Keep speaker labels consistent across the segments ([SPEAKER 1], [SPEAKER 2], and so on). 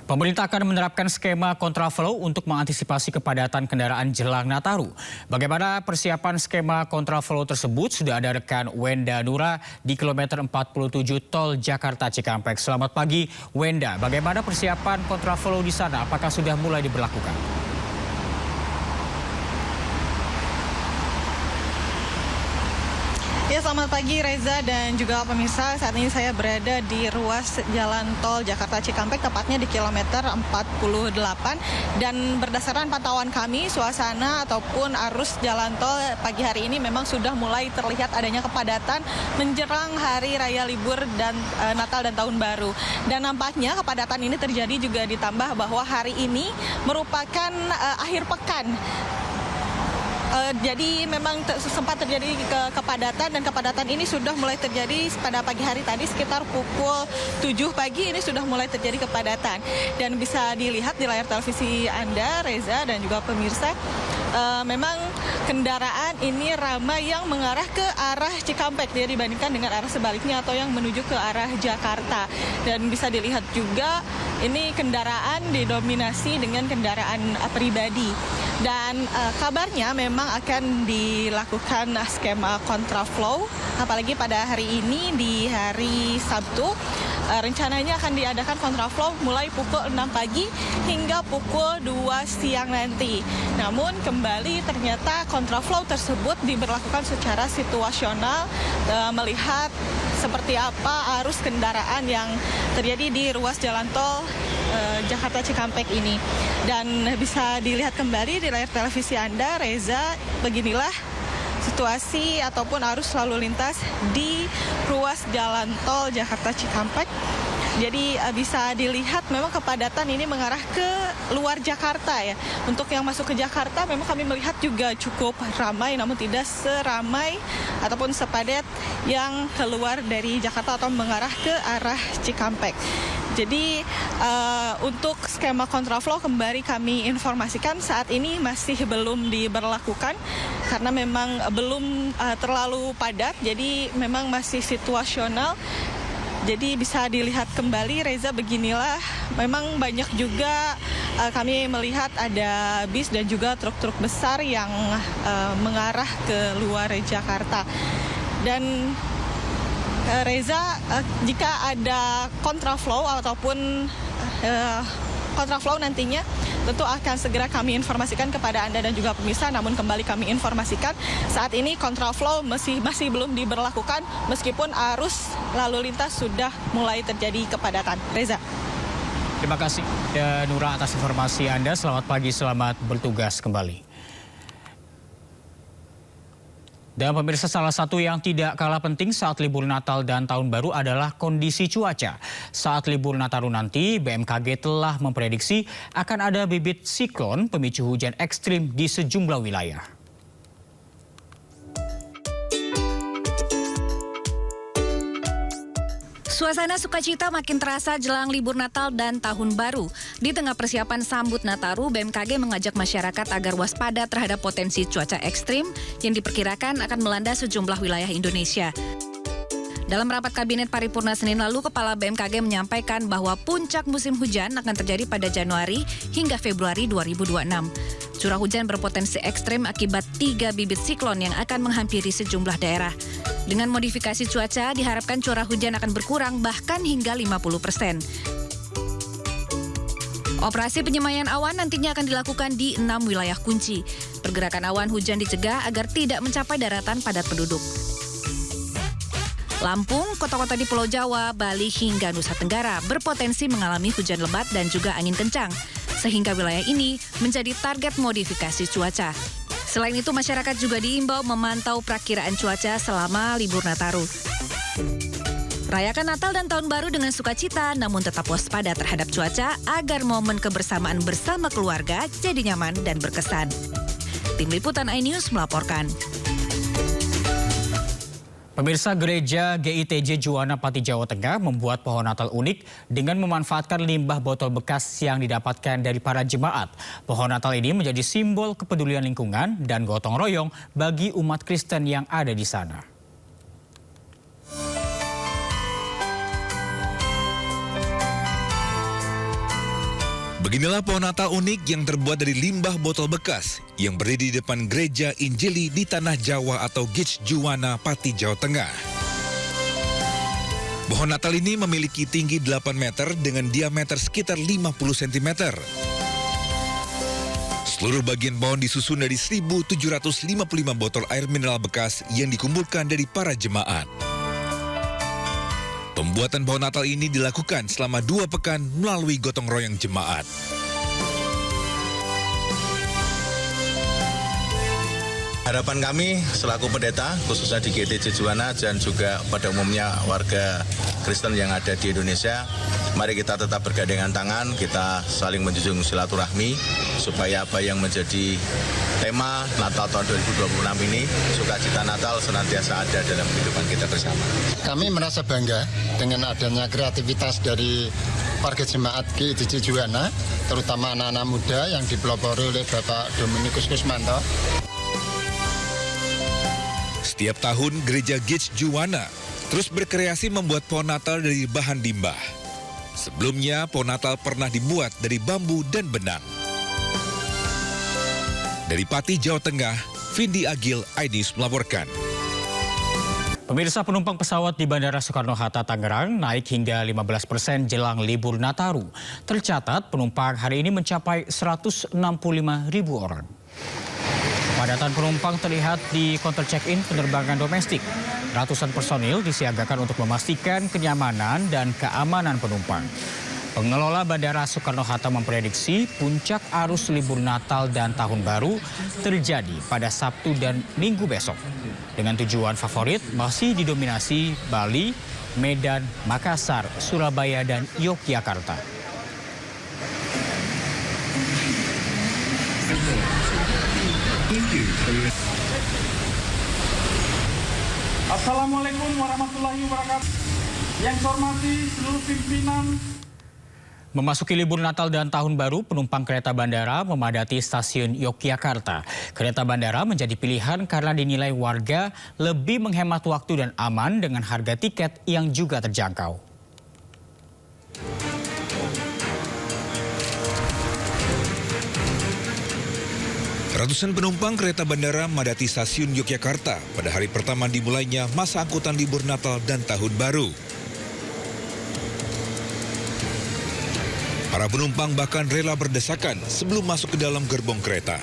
[SPEAKER 1] Pemerintah akan menerapkan skema kontraflow untuk mengantisipasi kepadatan kendaraan jelang Nataru. Bagaimana persiapan skema kontraflow tersebut? Sudah ada rekan Wenda Nura di kilometer 47 Tol Jakarta Cikampek. Selamat pagi Wenda, bagaimana persiapan kontraflow di sana? Apakah sudah mulai diberlakukan?
[SPEAKER 2] Ya, selamat pagi Reza dan juga pemirsa. Saat ini saya berada di ruas jalan tol Jakarta Cikampek, tepatnya di kilometer 48. Dan berdasarkan pantauan kami, suasana ataupun arus jalan tol pagi hari ini memang sudah mulai terlihat adanya kepadatan menjelang hari raya libur dan Natal dan Tahun Baru. Dan nampaknya kepadatan ini terjadi juga ditambah bahwa hari ini merupakan akhir pekan. Jadi memang sempat terjadi kepadatan, dan kepadatan ini sudah mulai terjadi pada pagi hari tadi sekitar pukul 7 pagi ini sudah mulai terjadi kepadatan. Dan bisa dilihat di layar televisi Anda, Reza dan juga pemirsa, memang kendaraan ini ramai yang mengarah ke arah Cikampek ya, dibandingkan dengan arah sebaliknya atau yang menuju ke arah Jakarta. Dan bisa dilihat juga ini kendaraan didominasi dengan kendaraan pribadi. Dan kabarnya memang akan dilakukan skema kontraflow, apalagi pada hari ini di hari Sabtu. Rencananya akan diadakan kontraflow mulai pukul 6 pagi hingga pukul 2 siang nanti. Namun kembali ternyata kontraflow tersebut diberlakukan secara situasional, melihat seperti apa arus kendaraan yang terjadi di ruas jalan tol Jakarta Cikampek ini. Dan bisa dilihat kembali di layar televisi Anda, Reza, beginilah situasi ataupun arus lalu lintas di ruas jalan tol Jakarta Cikampek. Jadi bisa dilihat memang kepadatan ini mengarah ke luar Jakarta ya. Untuk yang masuk ke Jakarta memang kami melihat juga cukup ramai, namun tidak seramai ataupun sepadat yang keluar dari Jakarta atau mengarah ke arah Cikampek. Jadi untuk skema kontraflow kembali kami informasikan saat ini masih belum diberlakukan karena memang belum terlalu padat, jadi memang masih situasional. Jadi bisa dilihat kembali, Reza, beginilah memang banyak juga kami melihat ada bis dan juga truk-truk besar yang mengarah ke luar Jakarta. Dan Reza, jika ada kontraflow ataupun kontraflow nantinya tentu akan segera kami informasikan kepada Anda dan juga pemirsa. Namun kembali kami informasikan saat ini kontraflow masih belum diberlakukan meskipun arus lalu lintas sudah mulai terjadi kepadatan. Reza.
[SPEAKER 1] Terima kasih Nura atas informasi Anda. Selamat pagi, selamat bertugas kembali. Dan pemirsa, salah satu yang tidak kalah penting saat libur Natal dan Tahun Baru adalah kondisi cuaca. Saat libur Nataru nanti, BMKG telah memprediksi akan ada bibit siklon pemicu hujan ekstrim di sejumlah wilayah.
[SPEAKER 3] Suasana sukacita makin terasa jelang libur Natal dan Tahun Baru. Di tengah persiapan sambut Nataru, BMKG mengajak masyarakat agar waspada terhadap potensi cuaca ekstrim yang diperkirakan akan melanda sejumlah wilayah Indonesia. Dalam rapat Kabinet Paripurna Senin lalu, Kepala BMKG menyampaikan bahwa puncak musim hujan akan terjadi pada Januari hingga Februari 2026. Curah hujan berpotensi ekstrim akibat 3 bibit siklon yang akan menghampiri sejumlah daerah. Dengan modifikasi cuaca, diharapkan curah hujan akan berkurang bahkan hingga 50%. Operasi penyemayan awan nantinya akan dilakukan di 6 wilayah kunci. Pergerakan awan hujan dicegah agar tidak mencapai daratan padat penduduk. Lampung, kota-kota di Pulau Jawa, Bali hingga Nusa Tenggara berpotensi mengalami hujan lebat dan juga angin kencang, sehingga wilayah ini menjadi target modifikasi cuaca. Selain itu, masyarakat juga diimbau memantau perakiraan cuaca selama libur Nataru. Rayakan Natal dan Tahun Baru dengan sukacita, namun tetap waspada terhadap cuaca agar momen kebersamaan bersama keluarga jadi nyaman dan berkesan. Tim Liputan iNews melaporkan.
[SPEAKER 1] Pemirsa, Gereja GITJ Juwana Pati Jawa Tengah membuat pohon Natal unik dengan memanfaatkan limbah botol bekas yang didapatkan dari para jemaat. Pohon Natal ini menjadi simbol kepedulian lingkungan dan gotong royong bagi umat Kristen yang ada di sana.
[SPEAKER 4] Beginilah pohon Natal unik yang terbuat dari limbah botol bekas yang berdiri di depan gereja Injili di Tanah Jawa atau Gich Juwana, Pati, Jawa Tengah. Pohon Natal ini memiliki tinggi 8 meter dengan diameter sekitar 50 cm. Seluruh bagian pohon disusun dari 1.755 botol air mineral bekas yang dikumpulkan dari para jemaat. Pembuatan pohon Natal ini dilakukan selama 2 pekan melalui gotong royong jemaat.
[SPEAKER 5] Harapan kami selaku pendeta, khususnya di GTJ Juwana dan juga pada umumnya warga Kristen yang ada di Indonesia, mari kita tetap bergandengan tangan, kita saling menjunjung silaturahmi, supaya apa yang menjadi tema Natal tahun 2026 ini, sukacita Natal senantiasa ada dalam kehidupan kita bersama.
[SPEAKER 6] Kami merasa bangga dengan adanya kreativitas dari warga jemaat GTJ Juwana, terutama anak-anak muda yang dipelopori oleh Bapak Dominikus Kusmanto.
[SPEAKER 4] Setiap tahun gereja Gich Juwana terus berkreasi membuat pohon Natal dari bahan limbah. Sebelumnya pohon Natal pernah dibuat dari bambu dan benang. Dari Pati, Jawa Tengah, Vindi Agil, iNews melaporkan.
[SPEAKER 1] Pemirsa, penumpang pesawat di Bandara Soekarno-Hatta, Tangerang naik hingga 15% jelang libur Nataru. Tercatat penumpang hari ini mencapai 165.000 orang. Padatan penumpang terlihat di counter check-in penerbangan domestik. Ratusan personil disiagakan untuk memastikan kenyamanan dan keamanan penumpang. Pengelola Bandara Soekarno-Hatta memprediksi puncak arus libur Natal dan Tahun Baru terjadi pada Sabtu dan Minggu besok. Dengan tujuan favorit masih didominasi Bali, Medan, Makassar, Surabaya, dan Yogyakarta.
[SPEAKER 7] Assalamualaikum warahmatullahi wabarakatuh. Yang saya hormati seluruh pimpinan.
[SPEAKER 1] Memasuki libur Natal dan Tahun Baru, penumpang kereta bandara memadati stasiun Yogyakarta. Kereta bandara menjadi pilihan karena dinilai warga lebih menghemat waktu dan aman dengan harga tiket yang juga terjangkau.
[SPEAKER 4] Ratusan penumpang kereta bandara memadati stasiun Yogyakarta pada hari pertama dimulainya masa angkutan libur Natal dan Tahun Baru. Para penumpang bahkan rela berdesakan sebelum masuk ke dalam gerbong kereta.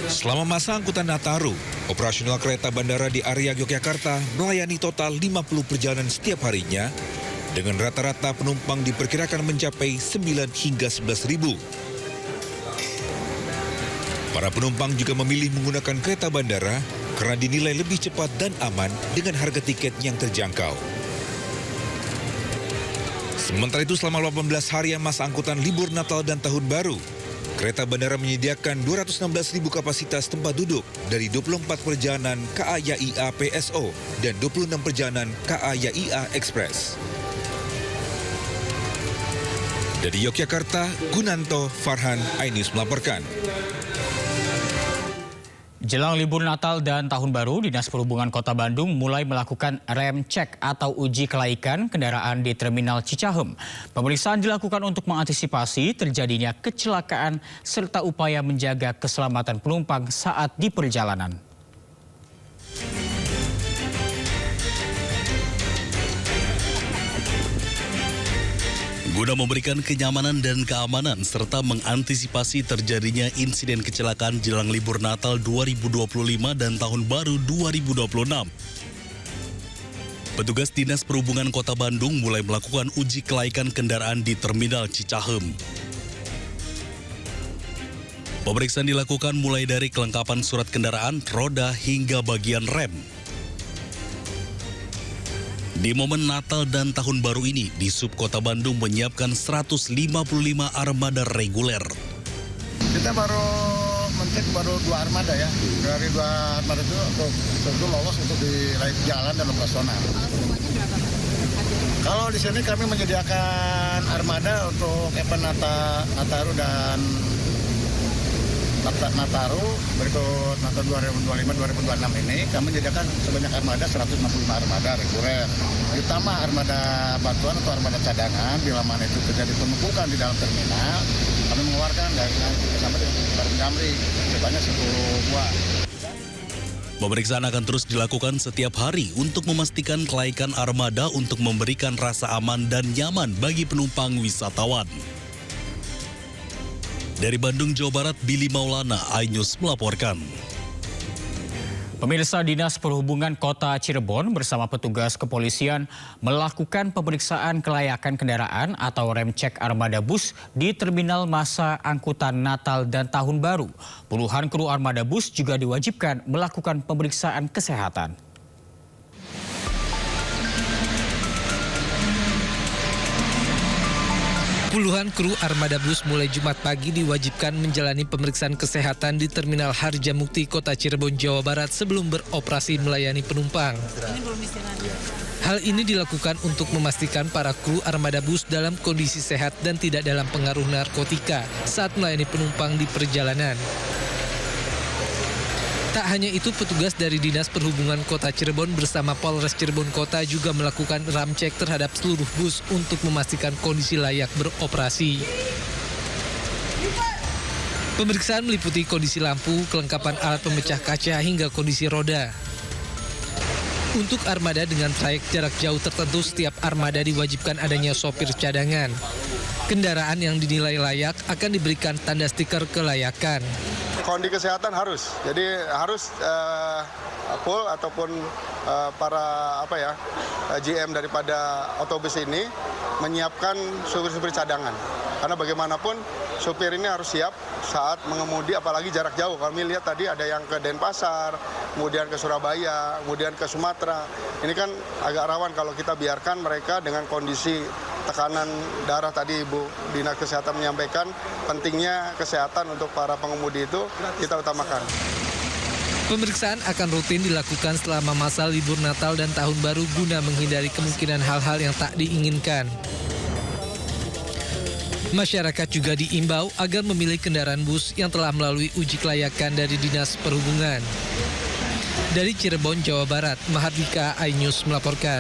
[SPEAKER 4] Selama masa angkutan Nataru, operasional kereta bandara di area Yogyakarta melayani total 50 perjalanan setiap harinya, dengan rata-rata penumpang diperkirakan mencapai 9 hingga 11.000. Para penumpang juga memilih menggunakan kereta bandara karena dinilai lebih cepat dan aman dengan harga tiket yang terjangkau. Sementara itu selama 18 harian masa angkutan libur Natal dan Tahun Baru, kereta bandara menyediakan 216.000 kapasitas tempat duduk dari 24 perjalanan KA-YAIA PSO dan 26 perjalanan KA-YAIA Express. Dari Yogyakarta, Gunanto Farhan, iNews melaporkan.
[SPEAKER 1] Jelang libur Natal dan Tahun Baru, Dinas Perhubungan Kota Bandung mulai melakukan rem cek atau uji kelaikan kendaraan di Terminal Cicahem. Pemeriksaan dilakukan untuk mengantisipasi terjadinya kecelakaan serta upaya menjaga keselamatan penumpang saat di perjalanan.
[SPEAKER 8] Guna memberikan kenyamanan dan keamanan serta mengantisipasi terjadinya insiden kecelakaan jelang libur Natal 2025 dan Tahun Baru 2026. Petugas Dinas Perhubungan Kota Bandung mulai melakukan uji kelaikan kendaraan di Terminal Cicahem. Pemeriksaan dilakukan mulai dari kelengkapan surat kendaraan, roda hingga bagian rem. Di momen Natal dan Tahun Baru ini, Disub Kota Bandung menyiapkan 155 armada reguler.
[SPEAKER 6] Kita baru mencek 2 armada ya. Dari 2 armada itu untuk lolos untuk di jalan dan operasional. Kalau di sini kami menyediakan armada untuk event Nataru dan Nataru berikut Nataru 2025-2026 ini kami menyediakan sebanyak armada 165 armada reguler. Utama armada bantuan atau armada cadangan bila mana itu terjadi penumpukan di dalam terminal, kami mengeluarkan dari bersama dengan Damri sebanyak 10 buah.
[SPEAKER 8] Pemeriksaan akan terus dilakukan setiap hari untuk memastikan kelaikan armada untuk memberikan rasa aman dan nyaman bagi penumpang wisatawan. Dari Bandung, Jawa Barat, Billy Maulana, iNews melaporkan.
[SPEAKER 1] Pemirsa, Dinas Perhubungan Kota Cirebon bersama petugas kepolisian melakukan pemeriksaan kelayakan kendaraan atau rem cek armada bus di terminal masa angkutan Natal dan Tahun Baru. Puluhan kru armada bus juga diwajibkan melakukan pemeriksaan kesehatan.
[SPEAKER 9] Puluhan kru armada bus mulai Jumat pagi diwajibkan menjalani pemeriksaan kesehatan di Terminal Harjamukti, Kota Cirebon, Jawa Barat sebelum beroperasi melayani penumpang. Hal ini dilakukan untuk memastikan para kru armada bus dalam kondisi sehat dan tidak dalam pengaruh narkotika saat melayani penumpang di perjalanan. Tak hanya itu, petugas dari Dinas Perhubungan Kota Cirebon bersama Polres Cirebon Kota juga melakukan ram cek terhadap seluruh bus untuk memastikan kondisi layak beroperasi. Pemeriksaan meliputi kondisi lampu, kelengkapan alat pemecah kaca hingga kondisi roda. Untuk armada dengan trayek jarak jauh tertentu, setiap armada diwajibkan adanya sopir cadangan. Kendaraan yang dinilai layak akan diberikan tanda stiker kelayakan.
[SPEAKER 6] Kondisi kesehatan harus, jadi harus full ataupun para GM daripada otobus ini menyiapkan supir-supir cadangan. Karena bagaimanapun supir ini harus siap saat mengemudi, apalagi jarak jauh. Kami lihat tadi ada yang ke Denpasar, kemudian ke Surabaya, kemudian ke Sumatera. Ini kan agak rawan kalau kita biarkan mereka dengan kondisi tekanan darah. Tadi Ibu Dinas Kesehatan menyampaikan pentingnya kesehatan untuk para pengemudi itu kita utamakan.
[SPEAKER 9] Pemeriksaan akan rutin dilakukan selama masa libur Natal dan Tahun Baru guna menghindari kemungkinan hal-hal yang tak diinginkan. Masyarakat juga diimbau agar memilih kendaraan bus yang telah melalui uji kelayakan dari Dinas Perhubungan. Dari Cirebon, Jawa Barat, Mahardika, iNews melaporkan.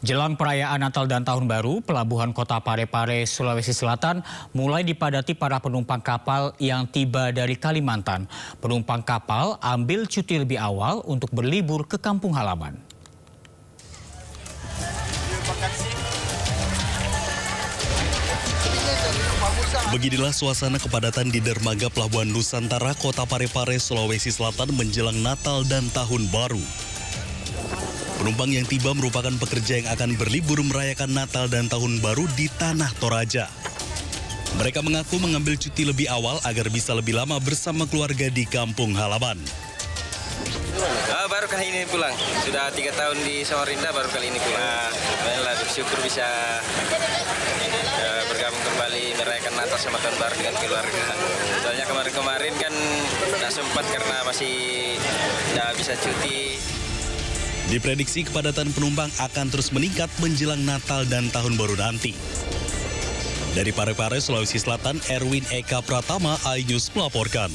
[SPEAKER 1] Jelang perayaan Natal dan Tahun Baru, Pelabuhan Kota Parepare, Sulawesi Selatan mulai dipadati para penumpang kapal yang tiba dari Kalimantan. Penumpang kapal ambil cuti lebih awal untuk berlibur ke kampung halaman.
[SPEAKER 8] Beginilah suasana kepadatan di dermaga Pelabuhan Nusantara, Kota Parepare, Sulawesi Selatan menjelang Natal dan Tahun Baru. Penumpang yang tiba merupakan pekerja yang akan berlibur merayakan Natal dan Tahun Baru di Tanah Toraja. Mereka mengaku mengambil cuti lebih awal agar bisa lebih lama bersama keluarga di kampung halaman.
[SPEAKER 10] Baru kali ini pulang, sudah 3 tahun di Samarinda, baru kali ini pulang. Alhamdulillah, bersyukur bisa bergabung kembali merayakan Natal sama Tahun Baru dengan keluarga. Soalnya kemarin-kemarin kan tidak sempat karena masih tidak bisa cuti.
[SPEAKER 8] Diprediksi kepadatan penumpang akan terus meningkat menjelang Natal dan Tahun Baru nanti. Dari Parepare, Sulawesi Selatan, Erwin Eka Pratama, iNews melaporkan.